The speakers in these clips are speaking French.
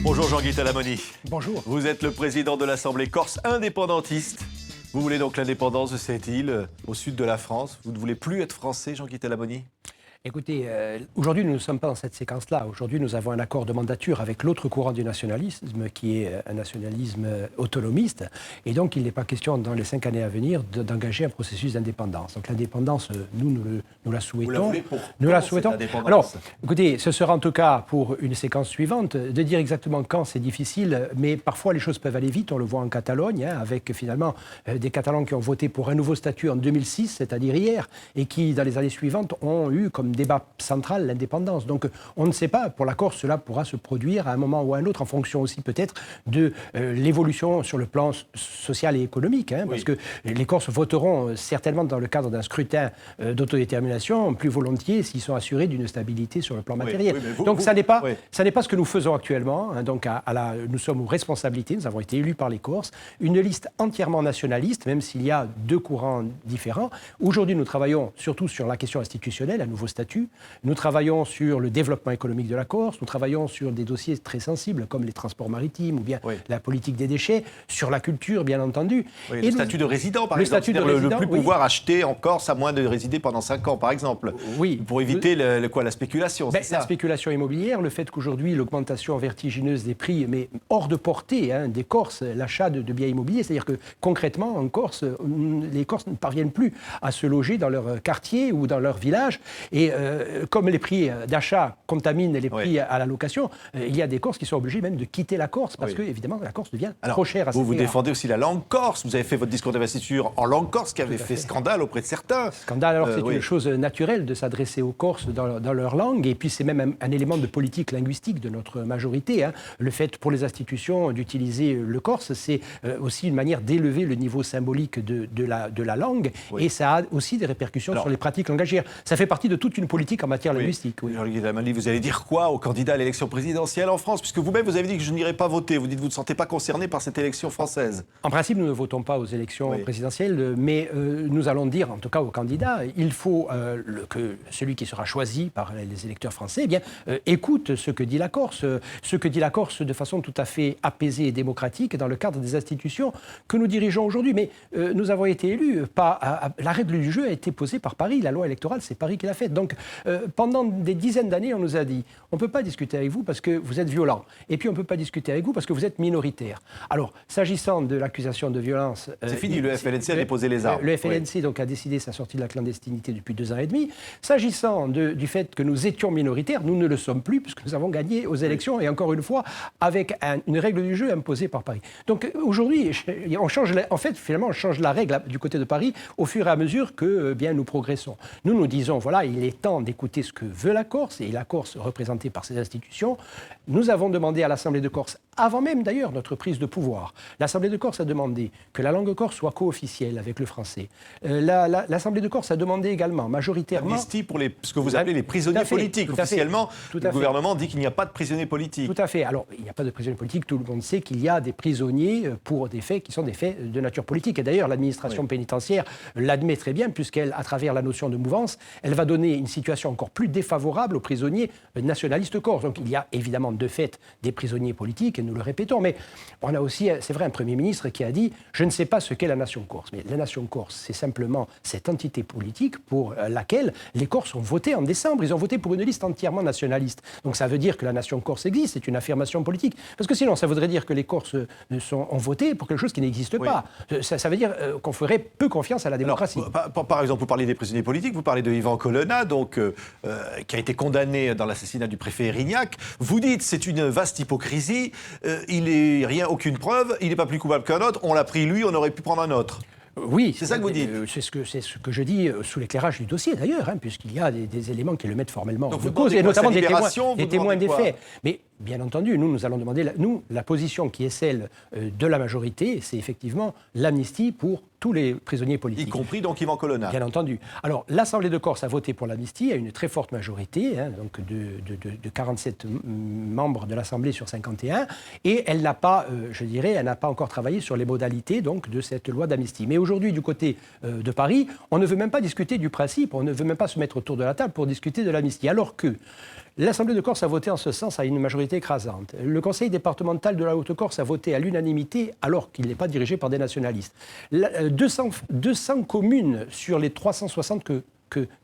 Bonjour Jean-Guy Talamoni. Bonjour. Vous êtes le président de l'Assemblée corse indépendantiste. Vous voulez donc l'indépendance de cette île au sud de la France. Vous ne voulez plus être français, Jean-Guy Talamoni? Écoutez, aujourd'hui, nous ne sommes pas dans cette séquence-là. Aujourd'hui, nous avons un accord de mandature avec l'autre courant du nationalisme, qui est un nationalisme autonomiste. Et donc, il n'est pas question, dans les 5 années à venir, d'engager un processus d'indépendance. Donc, l'indépendance, nous la souhaitons. Vous la voulez pour nous la quand, souhaitons. cette indépendance? Alors, écoutez, ce sera en tout cas pour une séquence suivante. De dire exactement quand, c'est difficile, mais parfois, les choses peuvent aller vite. On le voit en Catalogne, avec finalement des Catalans qui ont voté pour un nouveau statut en 2006, c'est-à-dire hier, et qui, dans les années suivantes, ont eu comme débat central l'indépendance. Donc on ne sait pas, pour la Corse, cela pourra se produire à un moment ou à un autre, en fonction aussi peut-être de l'évolution sur le plan social et économique, parce que les Corses voteront certainement dans le cadre d'un scrutin d'autodétermination plus volontiers s'ils sont assurés d'une stabilité sur le plan matériel. Donc ça n'est pas ce que nous faisons actuellement. Donc nous sommes aux responsabilités, nous avons été élus par les Corses, une liste entièrement nationaliste, même s'il y a deux courants différents. Aujourd'hui, nous travaillons surtout sur la question institutionnelle, un nouveau statut. Nous travaillons sur le développement économique de la Corse, nous travaillons sur des dossiers très sensibles comme les transports maritimes ou bien la politique des déchets, sur la culture, bien entendu. Et le statut de résident, par exemple, le plus pouvoir acheter en Corse à moins de résider pendant 5 ans, par exemple, pour éviter la spéculation. La spéculation immobilière, le fait qu'aujourd'hui, l'augmentation vertigineuse des prix, mais hors de portée des Corses, l'achat de biens immobiliers, c'est-à-dire que concrètement, en Corse, les Corses ne parviennent plus à se loger dans leur quartier ou dans leur village. Et comme les prix d'achat contaminent les prix à la location, il y a des Corses qui sont obligés même de quitter la Corse parce que, évidemment, la Corse devient trop chère à ces Vous défendez aussi la langue corse. Vous avez fait votre discours d'investiture en langue corse qui avait fait scandale auprès de certains. Scandale, alors c'est une chose naturelle de s'adresser aux Corses dans leur langue. Et puis c'est même un élément de politique linguistique de notre majorité. Le fait pour les institutions d'utiliser le corse, c'est aussi une manière d'élever le niveau symbolique de la langue. Et ça a aussi des répercussions sur les pratiques langagières. Ça fait partie de toute une politique en matière linguistique. Jean-Guy Talamoni, vous allez dire quoi aux candidats à l'élection présidentielle en France? Puisque vous-même, vous avez dit que je n'irai pas voter. Vous dites que vous ne vous sentez pas concerné par cette élection française. En principe, nous ne votons pas aux élections présidentielles, mais nous allons dire, en tout cas aux candidats, il faut que celui qui sera choisi par les électeurs français écoute ce que dit la Corse, de façon tout à fait apaisée et démocratique dans le cadre des institutions que nous dirigeons aujourd'hui. Mais nous avons été élus, la règle du jeu a été posée par Paris, la loi électorale, c'est Paris qui l'a faite. Donc, pendant des dizaines d'années, on nous a dit on ne peut pas discuter avec vous parce que vous êtes violent. Et puis, on ne peut pas discuter avec vous parce que vous êtes minoritaire. Alors, s'agissant de l'accusation de violence... c'est fini, le FLNC a déposé les armes. Le FLNC donc, a décidé sa sortie de la clandestinité depuis 2 ans et demi. S'agissant du fait que nous étions minoritaires, nous ne le sommes plus puisque nous avons gagné aux élections et encore une fois, avec une règle du jeu imposée par Paris. Donc, aujourd'hui, on change la règle du côté de Paris au fur et à mesure que nous progressons. Nous disons, voilà, il est temps d'écouter ce que veut la Corse, et la Corse représentée par ses institutions. Nous avons demandé à l'Assemblée de Corse, avant même d'ailleurs notre prise de pouvoir, l'Assemblée de Corse a demandé que la langue corse soit co-officielle avec le français. L'Assemblée de Corse a demandé également, majoritairement... L'amnistie pour ce que vous appelez les prisonniers politiques. Officiellement, le gouvernement dit qu'il n'y a pas de prisonniers politiques. Tout à fait. Alors, il n'y a pas de prisonniers politiques, tout le monde sait qu'il y a des prisonniers pour des faits qui sont des faits de nature politique. Et d'ailleurs, l'administration pénitentiaire l'admet très bien, puisqu'elle, à travers la notion de mouvance, elle va donner une situation encore plus défavorable aux prisonniers nationalistes corses. Donc il y a évidemment de fait des prisonniers politiques, et nous le répétons, mais on a aussi, c'est vrai, un Premier ministre qui a dit « je ne sais pas ce qu'est la nation corse ». Mais la nation corse, c'est simplement cette entité politique pour laquelle les Corses ont voté en décembre. Ils ont voté pour une liste entièrement nationaliste. Donc ça veut dire que la nation corse existe, c'est une affirmation politique. Parce que sinon, ça voudrait dire que les Corses ont voté pour quelque chose qui n'existe pas. Ça veut dire qu'on ferait peu confiance à la démocratie. Alors, par exemple, vous parlez des prisonniers politiques, vous parlez de Ivan Colonna, donc, qui a été condamné dans l'assassinat du préfet Erignac. Vous dites c'est une vaste hypocrisie, il n'est aucune preuve, il n'est pas plus coupable qu'un autre, on l'a pris lui, on aurait pu prendre un autre. Oui, c'est ça que vous dites. C'est ce que je dis sous l'éclairage du dossier d'ailleurs, puisqu'il y a des éléments qui le mettent formellement en cause, et notamment des témoins des faits. Mais bien entendu, nous allons demander, la position qui est celle de la majorité, c'est effectivement l'amnistie pour tous les prisonniers politiques. Y compris donc Ivan Colonna. Bien entendu. Alors, l'Assemblée de Corse a voté pour l'amnistie à une très forte majorité, donc de 47 membres de l'Assemblée sur 51, et elle n'a pas, elle n'a pas encore travaillé sur les modalités donc, de cette loi d'amnistie. Mais aujourd'hui, du côté de Paris, on ne veut même pas discuter du principe, on ne veut même pas se mettre autour de la table pour discuter de l'amnistie, alors que L'Assemblée de Corse a voté en ce sens à une majorité écrasante. Le Conseil départemental de la Haute-Corse a voté à l'unanimité alors qu'il n'est pas dirigé par des nationalistes. 200 communes sur les 360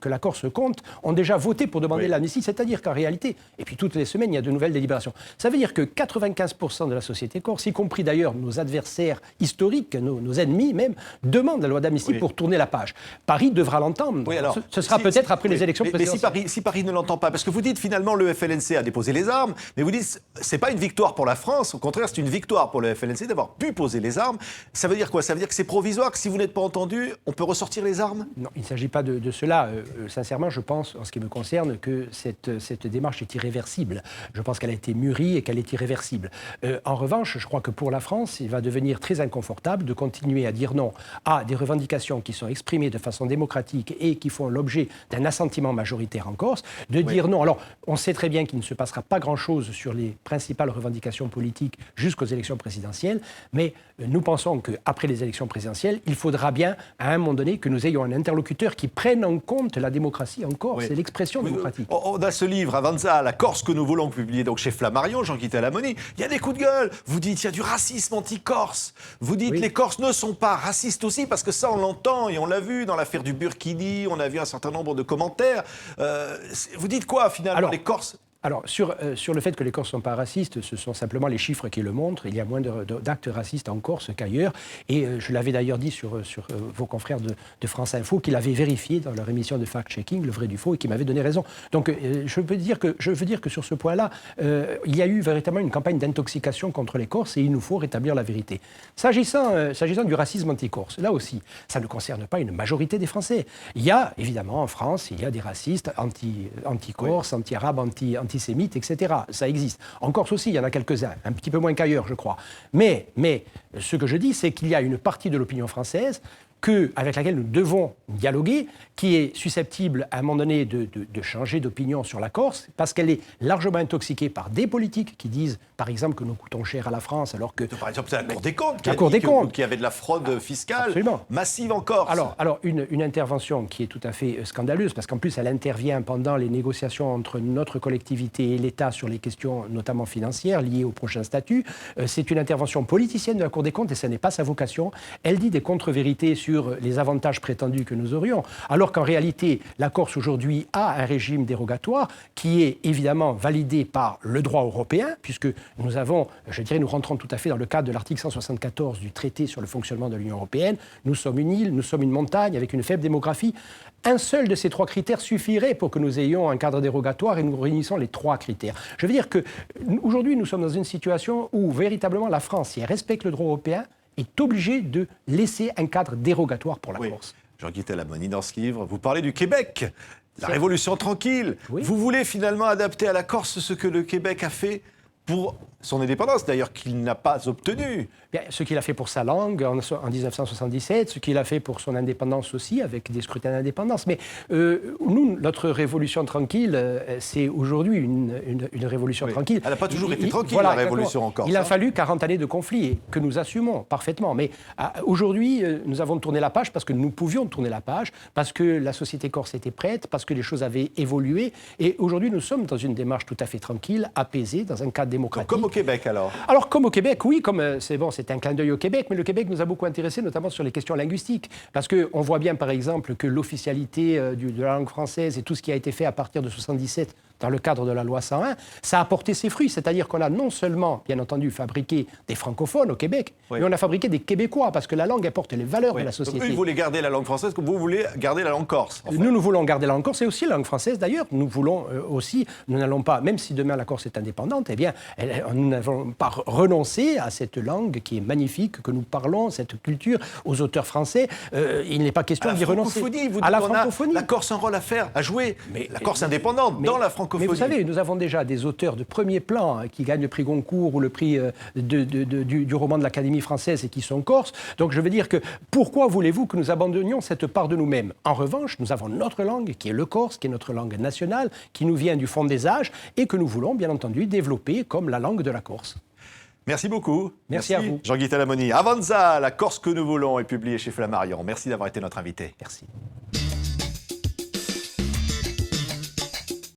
que la Corse compte ont déjà voté pour demander l'amnistie, c'est-à-dire qu'en réalité, et puis toutes les semaines, il y a de nouvelles délibérations. Ça veut dire que 95% de la société corse, y compris d'ailleurs nos adversaires historiques, nos ennemis même, demandent la loi d'amnistie pour tourner la page. Paris devra l'entendre. Oui, alors, ce sera peut-être après les élections présidentielles. Mais si Paris ne l'entend pas, parce que vous dites finalement le FLNC a déposé les armes, mais vous dites c'est pas une victoire pour la France, au contraire c'est une victoire pour le FLNC d'avoir pu poser les armes. Ça veut dire quoi? Ça veut dire que c'est provisoire, que si vous n'êtes pas entendu, on peut ressortir les armes? Non, il ne s'agit pas de cela. Sincèrement, je pense, en ce qui me concerne, que cette démarche est irréversible. Je pense qu'elle a été mûrie et qu'elle est irréversible. En revanche, je crois que pour la France, il va devenir très inconfortable de continuer à dire non à des revendications qui sont exprimées de façon démocratique et qui font l'objet d'un assentiment majoritaire en Corse, de dire non. Alors, on sait très bien qu'il ne se passera pas grand-chose sur les principales revendications politiques jusqu'aux élections présidentielles, mais nous pensons qu'après les élections présidentielles, il faudra bien, à un moment donné, que nous ayons un interlocuteur qui prenne en compte la démocratie en Corse, c'est l'expression démocratique. On a ce livre, Avanza, la Corse que nous voulons, publié donc chez Flammarion, Jean-Guy Talamoni. Il y a des coups de gueule. Vous dites il y a du racisme anti-corse. Vous dites les Corses ne sont pas racistes aussi, parce que ça on l'entend et on l'a vu dans l'affaire du Burkini, on a vu un certain nombre de commentaires. Vous dites quoi finalement, les Corses? Alors, sur le fait que les Corses ne sont pas racistes, ce sont simplement les chiffres qui le montrent. Il y a moins d'actes racistes en Corse qu'ailleurs. Et je l'avais d'ailleurs dit sur vos confrères de France Info, qu'ils avaient vérifié dans leur émission de fact-checking, le vrai du faux, et qui m'avaient donné raison. Donc, je veux dire que sur ce point-là, il y a eu véritablement une campagne d'intoxication contre les Corses et il nous faut rétablir la vérité. S'agissant du racisme anti-corse, là aussi, ça ne concerne pas une majorité des Français. Il y a, évidemment, en France, il y a des racistes anti-corse, anti-arabes, antisémites, etc. Ça existe. En Corse aussi, il y en a quelques-uns, un petit peu moins qu'ailleurs, je crois. Mais ce que je dis, c'est qu'il y a une partie de l'opinion française avec laquelle nous devons dialoguer, qui est susceptible, à un moment donné, de changer d'opinion sur la Corse, parce qu'elle est largement intoxiquée par des politiques qui disent, par exemple, que nous coûtons cher à la France, alors que... Par exemple, c'est la Cour des comptes qui avait de la fraude fiscale massive en Corse. Alors une intervention qui est tout à fait scandaleuse, parce qu'en plus, elle intervient pendant les négociations entre notre collectivité et l'État sur les questions, notamment financières, liées au prochain statut. C'est une intervention politicienne de la Cour des comptes, et ce n'est pas sa vocation. Elle dit des contre-vérités sur les avantages prétendus que nous aurions, alors qu'en réalité, la Corse aujourd'hui a un régime dérogatoire qui est évidemment validé par le droit européen, puisque nous rentrons tout à fait dans le cadre de l'article 174 du traité sur le fonctionnement de l'Union européenne. Nous sommes une île, nous sommes une montagne avec une faible démographie. Un seul de ces trois critères suffirait pour que nous ayons un cadre dérogatoire et nous réunissons les trois critères. Je veux dire qu'aujourd'hui, nous sommes dans une situation où véritablement la France, si elle respecte le droit européen, est obligé de laisser un cadre dérogatoire pour la Corse. Jean-Guy Talamoni, dans ce livre, vous parlez du Québec, la Révolution tranquille. Vous voulez finalement adapter à la Corse ce que le Québec a fait pour son indépendance, d'ailleurs qu'il n'a pas obtenue. Bien, ce qu'il a fait pour sa langue en 1977, ce qu'il a fait pour son indépendance aussi, avec des scrutins d'indépendance. Mais nous, notre révolution tranquille, c'est aujourd'hui une révolution tranquille. Elle n'a pas toujours été tranquille, la révolution en Corse. Il a fallu 40 années de conflit, que nous assumons parfaitement. Mais aujourd'hui, nous avons tourné la page parce que nous pouvions tourner la page, parce que la société corse était prête, parce que les choses avaient évolué. Et aujourd'hui, nous sommes dans une démarche tout à fait tranquille, apaisée, dans un cadre démocratique. Comme au Québec, alors? Alors, comme au Québec, oui, c'est un clin d'œil au Québec, mais le Québec nous a beaucoup intéressés, notamment sur les questions linguistiques. Parce qu'on voit bien, par exemple, que l'officialité de la langue française et tout ce qui a été fait à partir de 1977 dans le cadre de la loi 101, ça a porté ses fruits. C'est-à-dire qu'on a non seulement, bien entendu, fabriqué des francophones au Québec, mais on a fabriqué des Québécois, parce que la langue apporte les valeurs de la société. Donc, eux, ils voulaient garder la langue française, comme vous voulez garder la langue corse. En fait. Nous voulons garder la langue corse, et aussi la langue française, d'ailleurs. Nous voulons aussi, nous n'allons pas, même si demain la Corse est indépendante, eh bien, nous n'avons pas renoncé à cette langue qui est magnifique, que nous parlons, cette culture, aux auteurs français. Il n'est pas question d'y renoncer. À la francophonie. La Corse a un rôle à jouer. Mais la Corse indépendante, dans la francophonie. Mais vous savez, nous avons déjà des auteurs de premier plan qui gagnent le prix Goncourt ou le prix du roman de l'Académie française et qui sont corses. Donc je veux dire que pourquoi voulez-vous que nous abandonnions cette part de nous-mêmes? En revanche, nous avons notre langue qui est le corse, qui est notre langue nationale, qui nous vient du fond des âges et que nous voulons bien entendu développer comme la langue de la Corse. Merci beaucoup. Merci à vous. Jean-Guy Talamoni. Avanza, la Corse que nous voulons est publié chez Flammarion. Merci d'avoir été notre invité. Merci.